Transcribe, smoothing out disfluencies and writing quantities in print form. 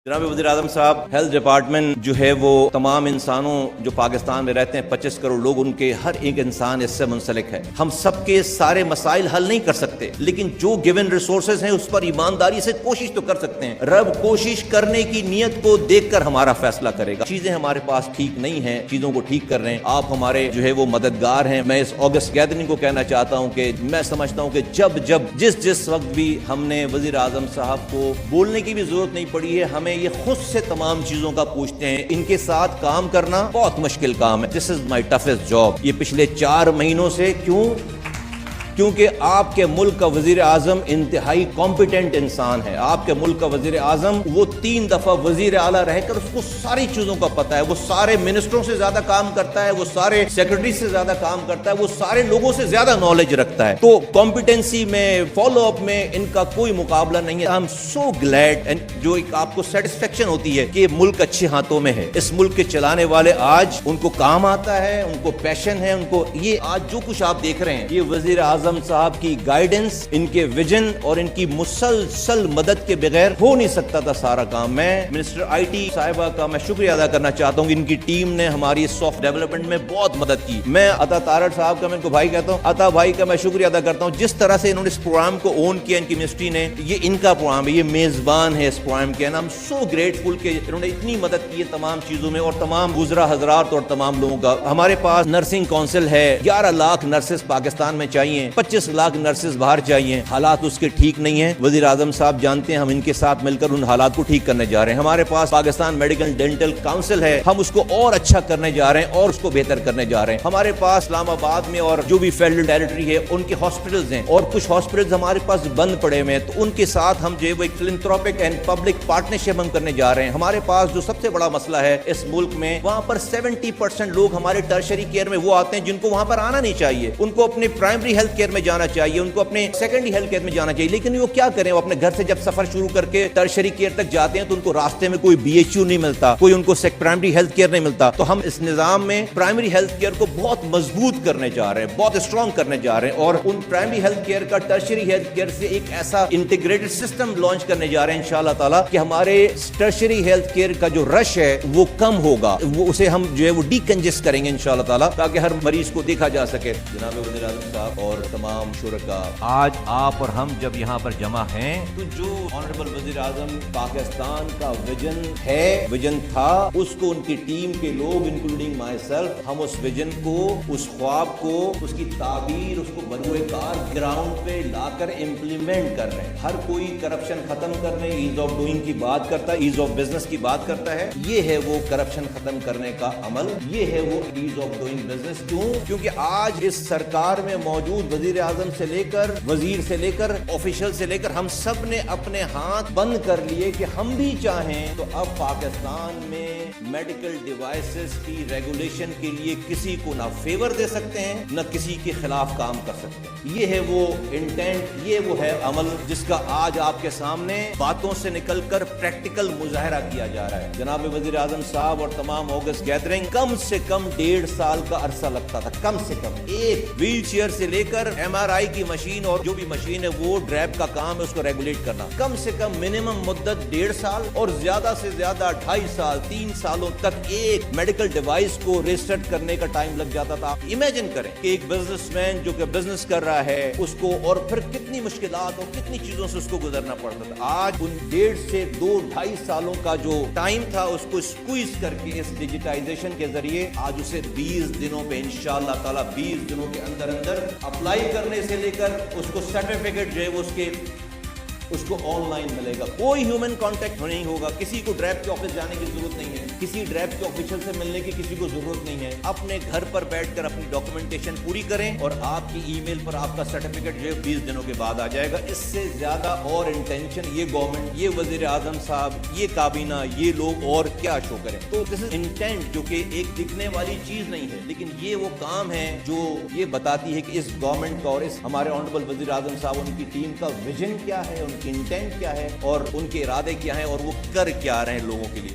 जनाब वज़ीर आज़म साहब, हेल्थ डिपार्टमेंट जो है वो तमाम इंसानों जो पाकिस्तान में रहते हैं 25 करोड़ लोग, उनके हर एक इंसान इससे मुंसलिक है। हम सबके सारे मसाइल हल नहीं कर सकते, लेकिन जो गिवन रिसोर्सेज हैं उस पर ईमानदारी से कोशिश तो कर सकते हैं। रब कोशिश करने की नीयत को देखकर हमारा फैसला करेगा। चीजें हमारे पास ठीक नहीं है, चीजों को ठीक कर रहे हैं, आप हमारे जो है वो मददगार हैं। मैं इस अगस्त गैदरिंग को कहना चाहता हूँ कि मैं समझता हूँ कि जब जिस वक्त भी हमने वज़ीर आज़म साहब को बोलने की भी जरूरत नहीं पड़ी है, हमें ये खुद से तमाम चीजों का पूछते हैं। इनके साथ काम करना बहुत मुश्किल काम है। This is my toughest job. ये पिछले 4 महीनों से क्योंकि आपके मुल्क का वजीर आजम इंतहाई कॉम्पिटेंट इंसान है। आपके मुल्क का वजीर आजम वो 3 दफा वजीर आला रहकर उसको सारी चीजों का पता है। वो सारे मिनिस्टरों से ज्यादा काम करता है, वो सारे सेक्रेटरी से ज्यादा काम करता है, वो सारे लोगों से ज्यादा नॉलेज रखता है। तो कॉम्पिटेंसी में, फॉलो अप में इनका कोई मुकाबला नहीं है। I am so glad, and जो एक आपको सेटिस्फेक्शन होती है कि मुल्क अच्छे हाथों में है। इस मुल्क के चलाने वाले आज उनको काम आता है, उनको पैशन है, उनको ये आज जो कुछ आप देख रहे हैं, ये वजीर आजम साहब की गाइडेंस, इनके विजन और इनकी मुसलसल मदद के बगैर हो नहीं सकता था सारा काम। मैं मिनिस्टर आईटी साहिबा का मैं शुक्रिया अदा करना चाहता हूँ। इनकी टीम ने हमारी सॉफ्ट डेवलपमेंट में बहुत मदद की। मैं अता तारड़ साहब का, मैं इनको भाई कहता हूँ, अता भाई का मैं शुक्रिया अदा करता हूँ। जिस तरह से इन्होंने इस प्रोग्राम को ओन किया, इनकी मिनिस्ट्री ने, ये इनका प्रोग्राम है, ये मेजबान है इस प्रोग्राम के। आई एम सो ग्रेटफुल कि इन्होंने इतनी मदद की है तमाम चीजों में, और तमाम गुजरा हजरात और तमाम लोगों का। हमारे पास नर्सिंग काउंसिल है, 11 लाख नर्सेस पाकिस्तान में चाहिए, 25 लाख नर्सेस बाहर चाहिए। हालात उसके ठीक नहीं है। वजीर आजम साहब जानते हैं, हम इनके साथ मिलकर उन हालात को ठीक करने जा रहे हैं। हमारे पास पाकिस्तान मेडिकल डेंटल काउंसिल है, हम उसको और अच्छा करने जा रहे हैं और उसको बेहतर करने जा रहे हैं। हमारे पास इस्लामाबाद में और जो भी फेडरल टेरिटरी है उनके हॉस्पिटल्स हैं, और कुछ हॉस्पिटल्स हमारे पास बंद पड़े हुए हैं, तो उनके साथ हम जो है वो एक फिलैंथ्रोपिक एंड पब्लिक पार्टनरशिप हम करने जा रहे हैं। हमारे पास जो सबसे बड़ा मसला है इस मुल्क में, वहां पर 70% लोग हमारे टर्शरी केयर में वो आते हैं जिनको वहां पर आना नहीं चाहिए। उनको अपने प्राइमरी हेल्थ केयर में जाना चाहिए, उनको अपने सेकेंडरी हेल्थ केयर में जाना चाहिए, लेकिन वो क्या करें, वो अपने घर से जब सफर शुरू करके टर्शरी केयर तक जाते हैं तो उनको रास्ते में कोई बीएचयू नहीं मिलता, कोई उनको प्राइमरी हेल्थ केयर नहीं मिलता। तो हम इस निजाम में प्राइमरी हेल्थ केयर को बहुत मजबूत करने जा रहे हैं, बहुत स्ट्रॉन्ग करने जा रहे हैं, और उन प्राइमरी हेल्थ केयर का टर्शरी हेल्थ केयर से एक ऐसा इंटीग्रेटेड सिस्टम लॉन्च करने जा रहे हैं इंशाअल्लाह ताला कि हमारे टर्शरी हेल्थ केयर का जो रश है वो कम होगा, वो उसे हम जो है वो डीकंजेस्ट करेंगे इंशाअल्लाह ताला, ताकि हर मरीज को देखा जा सके। जनाब वज़ीर आज़म साहब और तमाम शुरका, आज आप और हम जब यहाँ पर जमा हैं तो जो ऑनरेबल वज़ीर आज़म पाकिस्तान का विजन है, विजन था, उसको उनकी टीम के लोग इंक्लूडिंग माई सेल्फ, हम उस विजन को, उस ख्वाब को, उसकी ताबीर, उसको बरूए कार ग्राउंड पे लाकर इम्प्लीमेंट कर रहे हैं। हर कोई करप्शन खत्म करने, ईज ऑफ डूइंग की बात करता है, ईज ऑफ बिजनेस की बात करता है। ये है वो करप्शन खत्म करने का अमल, ये है वो ईज ऑफ डूइंग बिजनेस। क्यों? क्योंकि आज इस सरकार में मौजूद वज़ीर आज़म से लेकर, वजीर से लेकर, ऑफिशियल से लेकर, हम सब ने अपने हाथ बंद कर लिए कि हम भी चाहें तो अब पाकिस्तान में मेडिकल डिवाइसेस की रेगुलेशन के लिए किसी को ना फेवर दे सकते हैं, न किसी के खिलाफ काम कर सकते हैं। ये है वो इंटेंट, ये वो है अमल जिसका आज आपके सामने बातों से निकलकर प्रैक्टिकल मुजाहरा किया जा रहा है। जनाब वज़ीर आज़म साहब और तमाम अगस्त गैदरिंग, कम से कम 1.5 साल का अरसा लगता था, कम से कम। एक व्हील चेयर से लेकर MRI की मशीन और जो भी मशीन है वो ड्रैप का काम है, उसको रेगुलेट करना, कम से कम मिनिमम मुद्दत 1.5 साल और ज्यादा से ज्यादा 2.5 साल, 3 सालों तक एक मेडिकल डिवाइस को रजिस्टर्ड करने का टाइम लग जाता था। इमेजिन करें कि एक बिजनेसमैन जो कि बिजनेस कर रहा है उसको, और फिर कितनी मुश्किलात और कितनी चीजों से उसको गुजरना पड़ता था। आज उन 1.5 से 2-2.5 सालों का जो टाइम था उसको स्क्वीज करके इस डिजिटाइजेशन के जरिए आज उसे 20 दिनों पे इंशाअल्लाह ताला, 20 दिनों के अंदर अंदर अप्लाई करने से लेकर उसको सर्टिफिकेट जो है उसको ऑनलाइन मिलेगा। कोई ह्यूमन कांटेक्ट नहीं होगा, किसी को ड्रैप के ऑफिस जाने की जरूरत नहीं है, किसी ड्रैप के ऑफिशियल से मिलने की किसी को जरूरत नहीं है। अपने घर पर बैठकर अपनी डॉक्यूमेंटेशन पूरी करें और आपकी ईमेल पर आपका सर्टिफिकेट जो है 20 दिनों के बाद आ जाएगा। इससे ज्यादा और इंटेंशन ये गवर्नमेंट, ये वजीर आजम साहब, ये काबीना, ये लोग और क्या शो करें। तो दिस इज इंटेंट, जो कि एक दिखने वाली चीज नहीं है, लेकिन ये वो काम है जो ये बताती है कि इस गवर्नमेंट का और इस हमारे ऑनरेबल वजीर आजम साहब, उनकी टीम का विजन क्या है, इंटेंट क्या है और उनके इरादे क्या हैं और वो कर क्या रहे हैं लोगों के लिए।